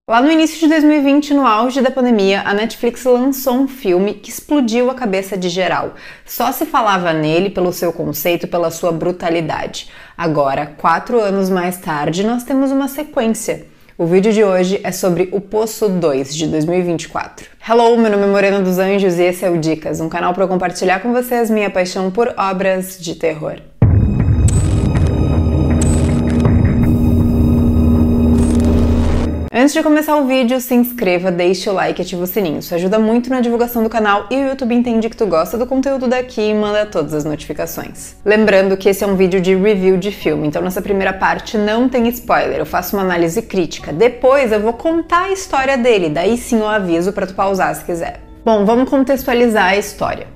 Lá no início de 2020, no auge da pandemia, a Netflix lançou um filme que explodiu a cabeça de geral. Só se falava nele pelo seu conceito, pela sua brutalidade. Agora, 4 anos mais tarde, nós temos uma sequência. O vídeo de hoje é sobre O Poço 2, de 2024. Hello, meu nome é Morena dos Anjos e esse é o Dicas, um canal para compartilhar com vocês minha paixão por obras de terror. Antes de começar o vídeo, se inscreva, deixe o like e ative o sininho. Isso ajuda muito na divulgação do canal e o YouTube entende que tu gosta do conteúdo daqui e manda todas as notificações. Lembrando que esse é um vídeo de review de filme, então nessa primeira parte não tem spoiler, eu faço uma análise crítica. Depois eu vou contar a história dele, daí sim eu aviso pra tu pausar se quiser. Bom, vamos contextualizar a história.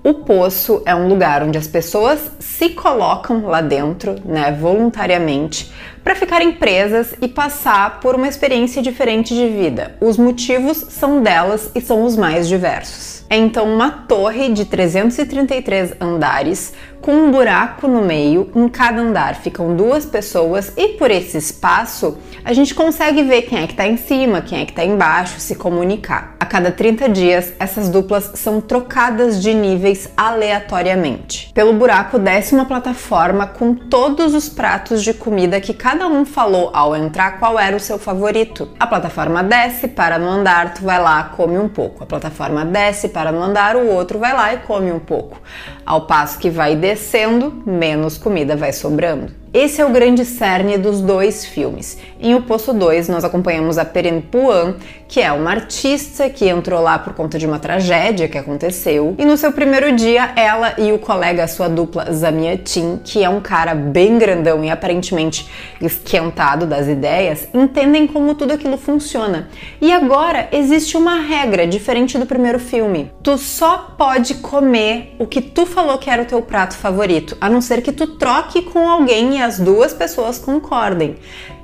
O poço é um lugar onde as pessoas se colocam lá dentro, voluntariamente, para ficarem presas e passar por uma experiência diferente de vida. Os motivos são delas e são os mais diversos. É então uma torre de 333 andares, com um buraco no meio, em cada andar ficam 2 pessoas e por esse espaço a gente consegue ver quem é que tá em cima, quem é que tá embaixo, se comunicar. A cada 30 dias, essas duplas são trocadas de níveis aleatoriamente. Pelo buraco desce uma plataforma com todos os pratos de comida que cada um falou ao entrar qual era o seu favorito. A plataforma desce, para no andar, tu vai lá, come um pouco. A plataforma desce, para no andar, o outro vai lá e come um pouco. Ao passo que vai descendo, menos comida vai sobrando. Esse é o grande cerne dos 2 filmes. Em O Poço 2, nós acompanhamos a Peren Puan, que é uma artista que entrou lá por conta de uma tragédia que aconteceu. E no seu primeiro dia, ela e o colega, sua dupla Zamia Tin, que é um cara bem grandão e aparentemente esquentado das ideias, entendem como tudo aquilo funciona. E agora existe uma regra diferente do primeiro filme. Tu só pode comer o que tu falou que era o teu prato favorito, a não ser que tu troque com alguém e as 2 pessoas concordem.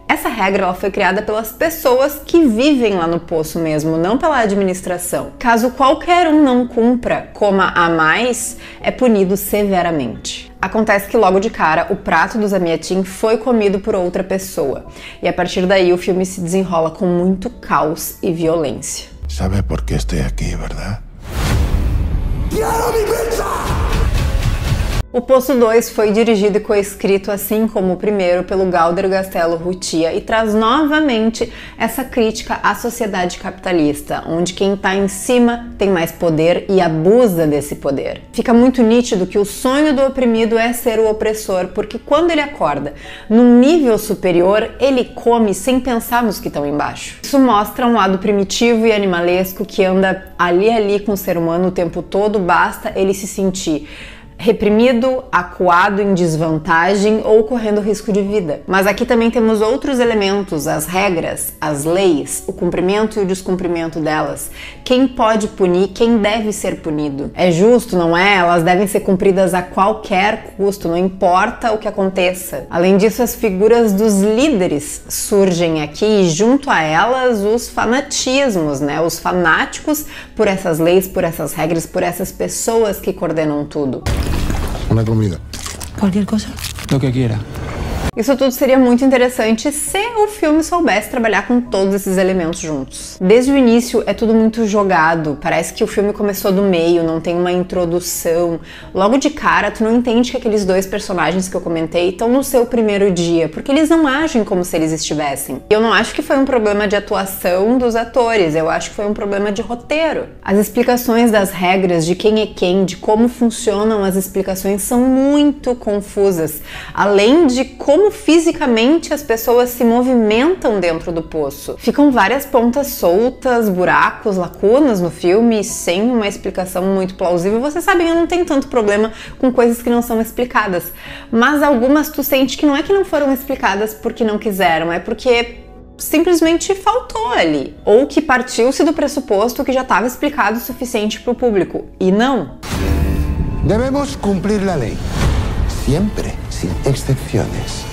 Essa regra ela foi criada pelas pessoas que vivem lá no poço mesmo, não pela administração. Caso qualquer um não cumpra, coma a mais, é punido severamente. Acontece que logo de cara o prato do Zamia Tin foi comido por outra pessoa. E a partir daí o filme se desenrola com muito caos e violência. Sabe por que estou aqui, verdade? ¡Quiero mi pizza! O Poço 2 foi dirigido e coescrito, assim como o primeiro, pelo Galder Gastelo Rutia e traz novamente essa crítica à sociedade capitalista, onde quem está em cima tem mais poder e abusa desse poder. Fica muito nítido que o sonho do oprimido é ser o opressor, porque quando ele acorda num nível superior, ele come sem pensar nos que estão embaixo. Isso mostra um lado primitivo e animalesco que anda ali com o ser humano o tempo todo, basta ele se sentir reprimido, acuado, em desvantagem ou correndo risco de vida. Mas aqui também temos outros elementos, as regras, as leis, o cumprimento e o descumprimento delas. Quem pode punir, quem deve ser punido. É justo, não é? Elas devem ser cumpridas a qualquer custo, não importa o que aconteça. Além disso, as figuras dos líderes surgem aqui e junto a elas os fanatismos, os fanáticos por essas leis, por essas regras, por essas pessoas que coordenam tudo. Una comida. Cualquier cosa. Lo que quiera. Isso tudo seria muito interessante se o filme soubesse trabalhar com todos esses elementos juntos. Desde o início é tudo muito jogado, parece que o filme começou do meio, não tem uma introdução. Logo de cara, tu não entende que aqueles 2 personagens que eu comentei estão no seu primeiro dia, porque eles não agem como se eles estivessem. Eu não acho que foi um problema de atuação dos atores, eu acho que foi um problema de roteiro. As explicações das regras, de quem é quem, de como funcionam as explicações são muito confusas, além de como fisicamente as pessoas se movimentam dentro do poço. Ficam várias pontas soltas, buracos, lacunas no filme, sem uma explicação muito plausível. Vocês sabem, eu não tenho tanto problema com coisas que não são explicadas, mas algumas tu sente que não é que não foram explicadas porque não quiseram, é porque simplesmente faltou ali, ou que partiu-se do pressuposto que já estava explicado o suficiente para o público, e não. Debemos cumplir la ley, siempre, sin excepciones.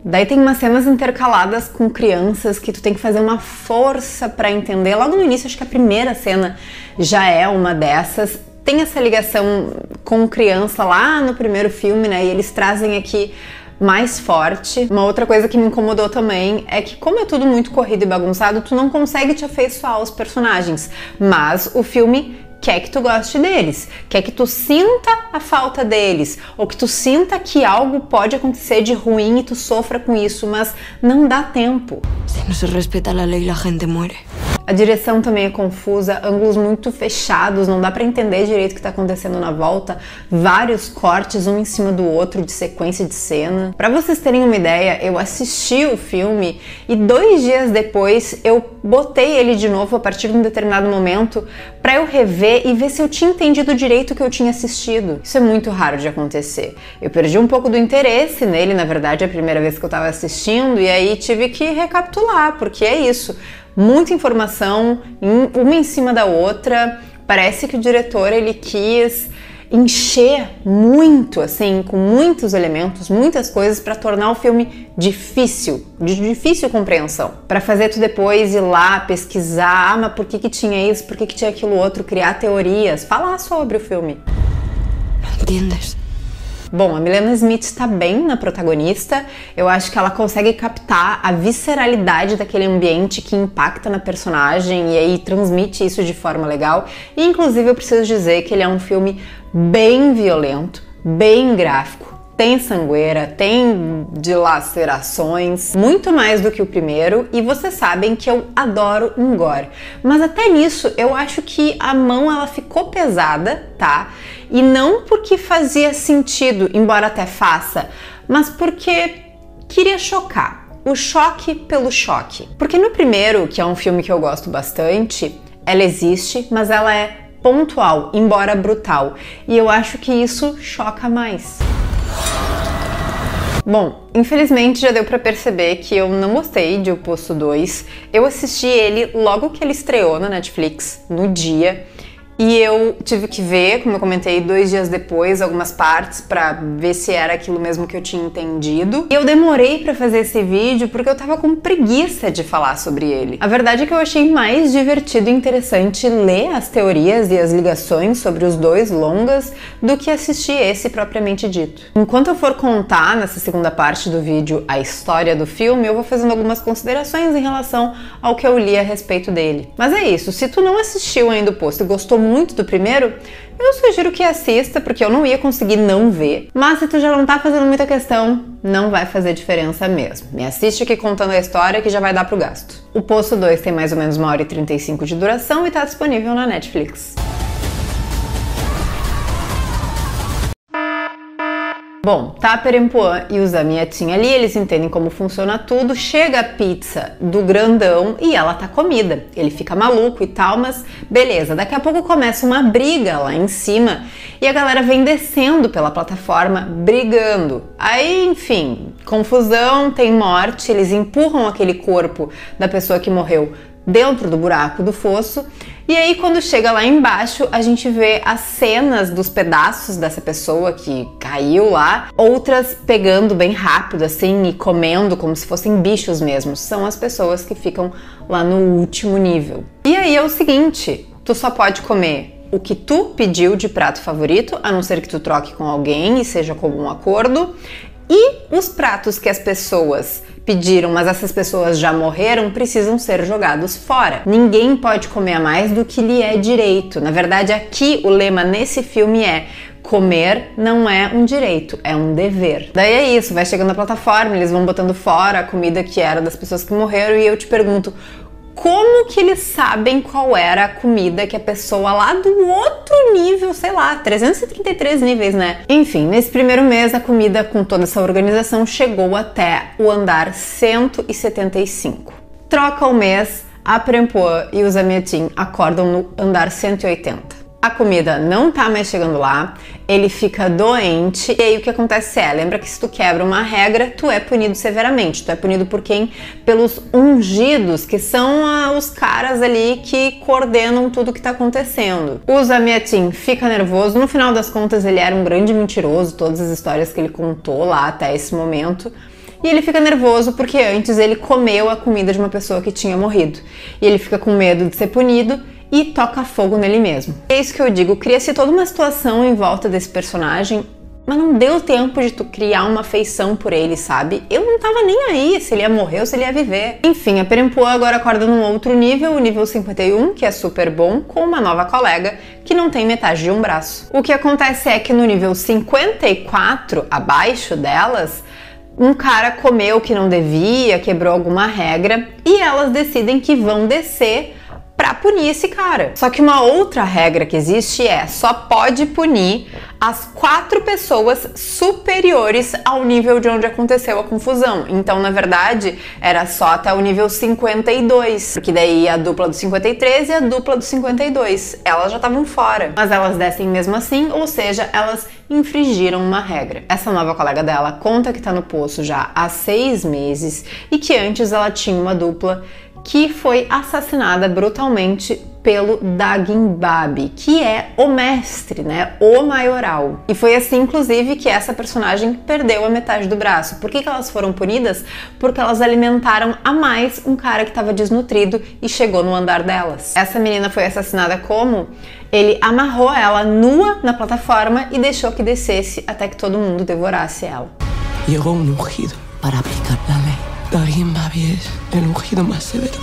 Daí tem umas cenas intercaladas com crianças que tu tem que fazer uma força para entender. Logo no início, acho que a primeira cena já é uma dessas. Tem essa ligação com criança lá no primeiro filme, e eles trazem aqui mais forte. Uma outra coisa que me incomodou também é que, como é tudo muito corrido e bagunçado, tu não consegue te afeiçoar aos personagens, mas o filme quer que tu goste deles, quer que tu sinta a falta deles, ou que tu sinta que algo pode acontecer de ruim e tu sofra com isso, mas não dá tempo. Se não se respeita a lei, a gente morre. A direção também é confusa, ângulos muito fechados, não dá pra entender direito o que tá acontecendo na volta, vários cortes um em cima do outro de sequência de cena. Pra vocês terem uma ideia, eu assisti o filme e 2 dias depois eu botei ele de novo a partir de um determinado momento pra eu rever e ver se eu tinha entendido direito o que eu tinha assistido. Isso é muito raro de acontecer. Eu perdi um pouco do interesse nele, na verdade, a primeira vez que eu tava assistindo, e aí tive que recapitular, porque é isso. Muita informação, uma em cima da outra. Parece que o diretor ele quis encher muito, assim, com muitos elementos, muitas coisas para tornar o filme difícil, de difícil compreensão. Para fazer tu depois ir lá pesquisar, mas por que tinha isso, por que tinha aquilo outro, criar teorias, falar sobre o filme. Entendes? Bom, a Milena Smith está bem na protagonista, eu acho que ela consegue captar a visceralidade daquele ambiente que impacta na personagem e aí transmite isso de forma legal. E inclusive eu preciso dizer que ele é um filme bem violento, bem gráfico, tem sangueira, tem dilacerações, muito mais do que o primeiro, e vocês sabem que eu adoro um gore. Mas até nisso eu acho que a mão ela ficou pesada, tá? E não porque fazia sentido, embora até faça, mas porque queria chocar. O choque pelo choque. Porque no primeiro, que é um filme que eu gosto bastante, ela existe, mas ela é pontual, embora brutal. E eu acho que isso choca mais. Bom, infelizmente já deu pra perceber que eu não gostei de O Poço 2. Eu assisti ele logo que ele estreou na Netflix, no dia. E eu tive que ver, como eu comentei, 2 dias depois, algumas partes pra ver se era aquilo mesmo que eu tinha entendido. E eu demorei pra fazer esse vídeo porque eu tava com preguiça de falar sobre ele. A verdade é que eu achei mais divertido e interessante ler as teorias e as ligações sobre os 2 longas do que assistir esse propriamente dito. Enquanto eu for contar nessa segunda parte do vídeo a história do filme, eu vou fazendo algumas considerações em relação ao que eu li a respeito dele. Mas é isso, se tu não assistiu ainda o Poço e gostou muito do primeiro, eu sugiro que assista, porque eu não ia conseguir não ver. Mas se tu já não tá fazendo muita questão, não vai fazer diferença mesmo. Me assiste aqui contando a história que já vai dar pro gasto. O Poço 2 tem mais ou menos 1h35 de duração e tá disponível na Netflix. Bom, tá a Perempuan e o Zamietin ali, eles entendem como funciona tudo, chega a pizza do grandão e ela tá comida. Ele fica maluco e tal, mas beleza, daqui a pouco começa uma briga lá em cima e a galera vem descendo pela plataforma brigando. Aí, enfim, confusão, tem morte, eles empurram aquele corpo da pessoa que morreu dentro do buraco do fosso. E aí quando chega lá embaixo, a gente vê as cenas dos pedaços dessa pessoa que caiu lá, outras pegando bem rápido assim e comendo como se fossem bichos mesmo. São as pessoas que ficam lá no último nível. E aí é o seguinte, tu só pode comer o que tu pediu de prato favorito, a não ser que tu troque com alguém e seja comum um acordo. E os pratos que as pessoas pediram, mas essas pessoas já morreram, precisam ser jogados fora. Ninguém pode comer a mais do que lhe é direito. Na verdade, aqui o lema nesse filme é: comer não é um direito, é um dever. Daí é isso, vai chegando na plataforma, eles vão botando fora a comida que era das pessoas que morreram e eu te pergunto, como que eles sabem qual era a comida que a pessoa lá do outro nível, sei lá, 333 níveis, né? Enfim, nesse primeiro mês a comida com toda essa organização chegou até o andar 175. Troca o mês, a Perempuan e o Zamietin acordam no andar 180. A comida não tá mais chegando lá, ele fica doente e aí o que acontece é, lembra que se tu quebra uma regra, tu é punido severamente. Tu é punido por quem? Pelos ungidos, que são os caras ali que coordenam tudo que tá acontecendo. O Zamietin fica nervoso, no final das contas ele era um grande mentiroso, todas as histórias que ele contou lá até esse momento. E ele fica nervoso porque antes ele comeu a comida de uma pessoa que tinha morrido. E ele fica com medo de ser punido e toca fogo nele mesmo. É isso que eu digo, cria-se toda uma situação em volta desse personagem mas não deu tempo de tu criar uma afeição por ele, sabe? Eu não tava nem aí se ele ia morrer ou se ele ia viver. Enfim, a Perempuã agora acorda num outro nível, o nível 51, que é super bom, com uma nova colega que não tem metade de um braço. O que acontece é que no nível 54, abaixo delas, um cara comeu o que não devia, quebrou alguma regra, e elas decidem que vão descer pra punir esse cara. Só que uma outra regra que existe é só pode punir as 4 pessoas superiores ao nível de onde aconteceu a confusão. Então, na verdade, era só até o nível 52, porque daí a dupla do 53 e a dupla do 52, elas já estavam fora. Mas elas descem mesmo assim, ou seja, elas infringiram uma regra. Essa nova colega dela conta que tá no poço já há 6 meses e que antes ela tinha uma dupla que foi assassinada brutalmente pelo Dagimbab, que é o mestre, né, o maioral. E foi assim, inclusive, que essa personagem perdeu a metade do braço. Por que elas foram punidas? Porque elas alimentaram a mais um cara que estava desnutrido e chegou no andar delas. Essa menina foi assassinada como? Ele amarrou ela nua na plataforma e deixou que descesse até que todo mundo devorasse ela. Llegó un ungido para aplicar la ley. Dagimbab es el ungido más severo.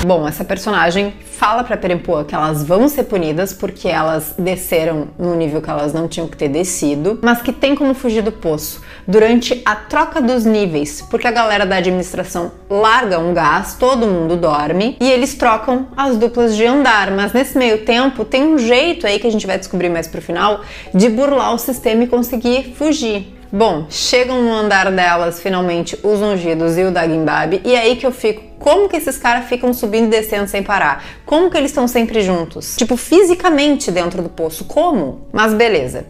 Bom, essa personagem fala pra Perempuã que elas vão ser punidas porque elas desceram no nível que elas não tinham que ter descido, mas que tem como fugir do poço durante a troca dos níveis, porque a galera da administração larga um gás, todo mundo dorme e eles trocam as duplas de andar, mas nesse meio tempo tem um jeito aí que a gente vai descobrir mais pro final de burlar o sistema e conseguir fugir. Bom, chegam no andar delas finalmente os ungidos e o Dagimbab, e aí que eu fico, como que esses caras ficam subindo e descendo sem parar? Como que eles estão sempre juntos? Tipo, fisicamente dentro do poço, como? Mas beleza.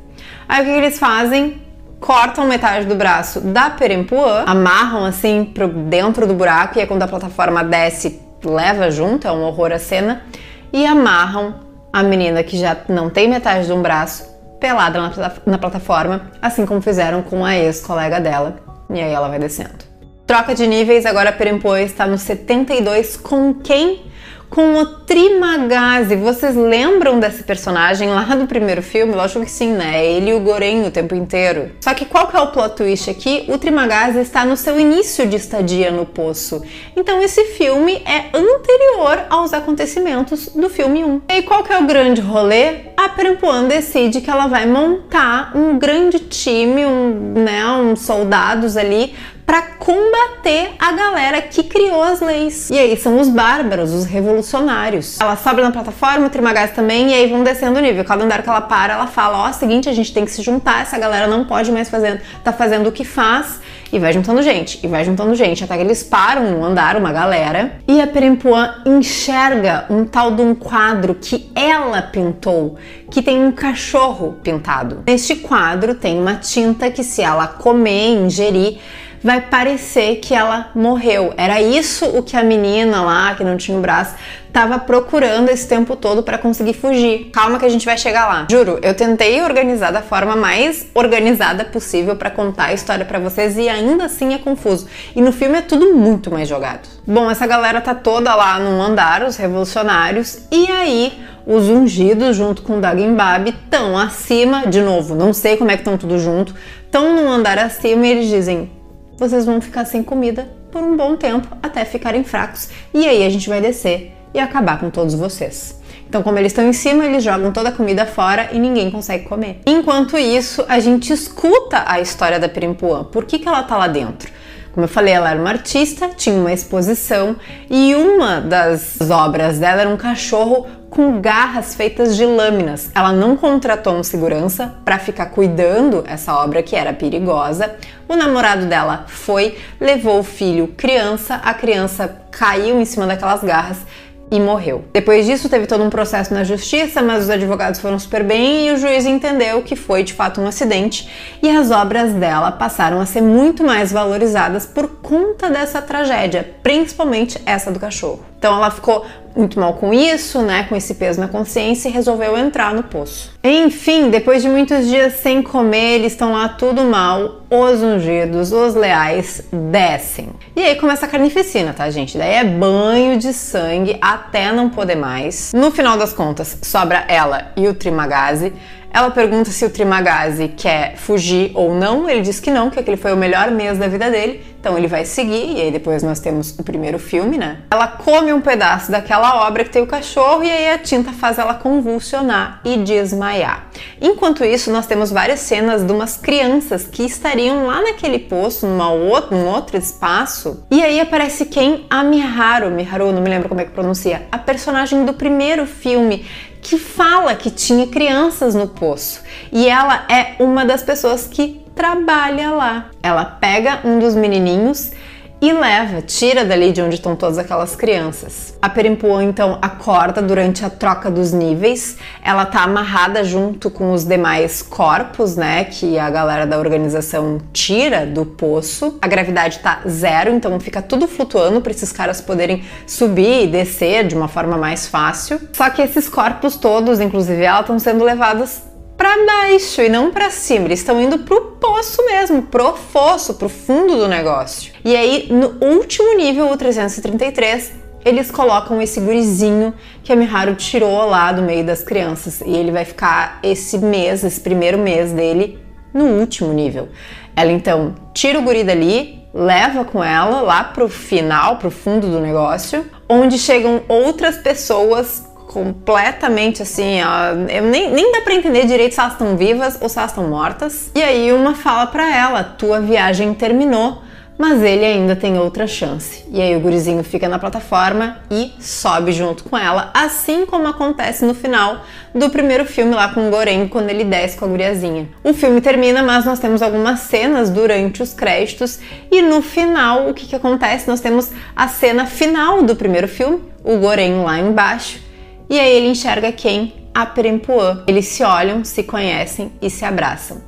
Aí o que eles fazem? Cortam metade do braço da Perempuã, amarram assim pro dentro do buraco, e aí quando a plataforma desce, leva junto, é um horror a cena, e amarram a menina que já não tem metade de um braço, pelada na plataforma, assim como fizeram com a ex-colega dela, e aí ela vai descendo. Troca de níveis, agora a Perempuã está no 72 com quem? Com o Trimagazi. Vocês lembram desse personagem lá do primeiro filme? Lógico que sim, né? Ele e o Goreng o tempo inteiro. Só que qual que é o plot twist aqui? O Trimagazi está no seu início de estadia no poço. Então esse filme é anterior aos acontecimentos do filme 1. E qual que é o grande rolê? A Perempuã decide que ela vai montar um grande time, uns soldados ali, para combater a galera que criou as leis. E aí são os bárbaros, os revolucionários. Ela sobe na plataforma, o Trimagazi também, e aí vão descendo o nível. Cada andar que ela para, ela fala, seguinte, a gente tem que se juntar, essa galera não pode mais tá fazendo o que faz, e vai juntando gente, até que eles param no andar, uma galera, e a Perempuã enxerga um tal de um quadro que ela pintou, que tem um cachorro pintado. Neste quadro tem uma tinta que, se ela comer, ingerir, vai parecer que ela morreu. Era isso o que a menina lá, que não tinha o braço, tava procurando esse tempo todo para conseguir fugir. Calma que a gente vai chegar lá. Juro, eu tentei organizar da forma mais organizada possível para contar a história para vocês e ainda assim é confuso. E no filme é tudo muito mais jogado. Bom, essa galera tá toda lá num andar, os revolucionários, e aí os ungidos junto com o Dagimbab estão acima, de novo, não sei como é que estão tudo junto, estão num andar acima e eles dizem: vocês vão ficar sem comida por um bom tempo até ficarem fracos, e aí a gente vai descer e acabar com todos vocês. Então, como eles estão em cima, eles jogam toda a comida fora e ninguém consegue comer. Enquanto isso, a gente escuta a história da Perempuã. Por que ela tá lá dentro? Como eu falei, ela era uma artista, tinha uma exposição e uma das obras dela era um cachorro com garras feitas de lâminas. Ela não contratou um segurança para ficar cuidando essa obra que era perigosa. O namorado dela foi, levou o filho criança, a criança caiu em cima daquelas garras e morreu. Depois disso teve todo um processo na justiça, mas os advogados foram super bem e o juiz entendeu que foi de fato um acidente e as obras dela passaram a ser muito mais valorizadas por conta dessa tragédia, principalmente essa do cachorro. Então ela ficou muito mal com isso, né, com esse peso na consciência, e resolveu entrar no poço. Enfim, depois de muitos dias sem comer, eles estão lá tudo mal, os ungidos, os leais, descem. E aí começa a carnificina, tá, gente? Daí é banho de sangue até não poder mais. No final das contas, sobra ela e o Trimagazi. Ela pergunta se o Trimagazi quer fugir ou não, ele diz que não, que aquele foi o melhor mês da vida dele, então ele vai seguir, e aí depois nós temos o primeiro filme, né? Ela come um pedaço daquela obra que tem o cachorro e aí a tinta faz ela convulsionar e desmaiar. Enquanto isso, nós temos várias cenas de umas crianças que estariam lá naquele poço, num outro espaço, e aí aparece quem? A Miharu, não me lembro como é que pronuncia, a personagem do primeiro filme, que fala que tinha crianças no poço, e ela é uma das pessoas que trabalha lá. Ela pega um dos menininhos e tira dali de onde estão todas aquelas crianças. A Perimpuan então acorda durante a troca dos níveis, ela tá amarrada junto com os demais corpos, né, que a galera da organização tira do poço. A gravidade tá 0, então fica tudo flutuando para esses caras poderem subir e descer de uma forma mais fácil. Só que esses corpos todos, inclusive ela, estão sendo levados para baixo e não para cima, eles estão indo pro poço mesmo, pro fosso, pro fundo do negócio. E aí, no último nível, o 333, eles colocam esse gurizinho que a Miharu tirou lá do meio das crianças, e ele vai ficar esse primeiro mês dele, no último nível. Ela então tira o guri dali, leva com ela lá pro final, pro fundo do negócio, onde chegam outras pessoas completamente assim, nem dá pra entender direito se elas estão vivas ou se elas estão mortas. E aí uma fala pra ela, tua viagem terminou, mas ele ainda tem outra chance. E aí o gurizinho fica na plataforma e sobe junto com ela, assim como acontece no final do primeiro filme lá com o Goren, quando ele desce com a guriazinha. O filme termina, mas nós temos algumas cenas durante os créditos, e no final o que acontece? Nós temos a cena final do primeiro filme, o Goren lá embaixo, e aí ele enxerga quem? A Perimpuan. Eles se olham, se conhecem e se abraçam.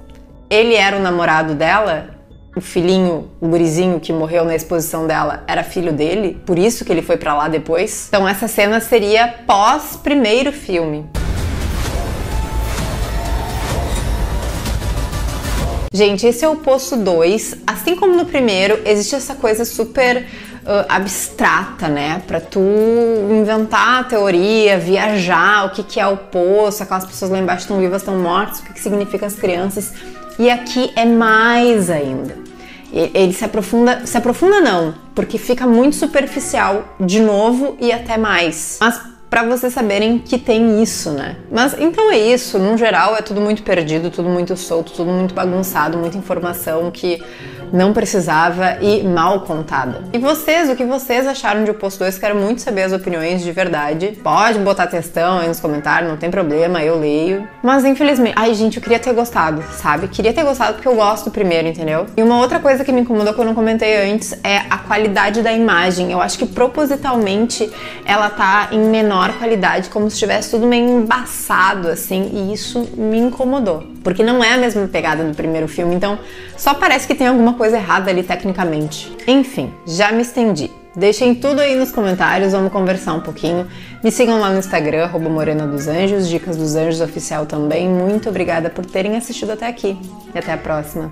Ele era o namorado dela? O filhinho, o gurizinho que morreu na exposição dela, era filho dele? Por isso que ele foi pra lá depois? Então essa cena seria pós primeiro filme. Gente, esse é o Poço 2. Assim como no primeiro, existe essa coisa super abstrata, né? Pra tu inventar a teoria, viajar, o que é o poço, aquelas pessoas lá embaixo estão vivas, estão mortas, o que significa as crianças. E aqui é mais ainda. Ele se aprofunda não, porque fica muito superficial de novo e até mais. Mas pra vocês saberem que tem isso, né? Mas então é isso, no geral é tudo muito perdido, tudo muito solto, tudo muito bagunçado, muita informação que não precisava e mal contada. E vocês, o que vocês acharam de O Poço 2? Quero muito saber as opiniões de verdade. Pode botar textão aí nos comentários, não tem problema, eu leio. Mas infelizmente, ai gente, eu queria ter gostado, sabe? Queria ter gostado porque eu gosto do primeiro, entendeu? E uma outra coisa que me incomodou que eu não comentei antes é a qualidade da imagem. Eu acho que propositalmente ela tá em menor qualidade, como se estivesse tudo meio embaçado, assim, e isso me incomodou. Porque não é a mesma pegada do primeiro filme, então só parece que tem alguma coisa errada ali tecnicamente. Enfim, já me estendi. Deixem tudo aí nos comentários, vamos conversar um pouquinho. Me sigam lá no Instagram, @morena dos anjos, Dicas dos Anjos Oficial também. Muito obrigada por terem assistido até aqui. E até a próxima.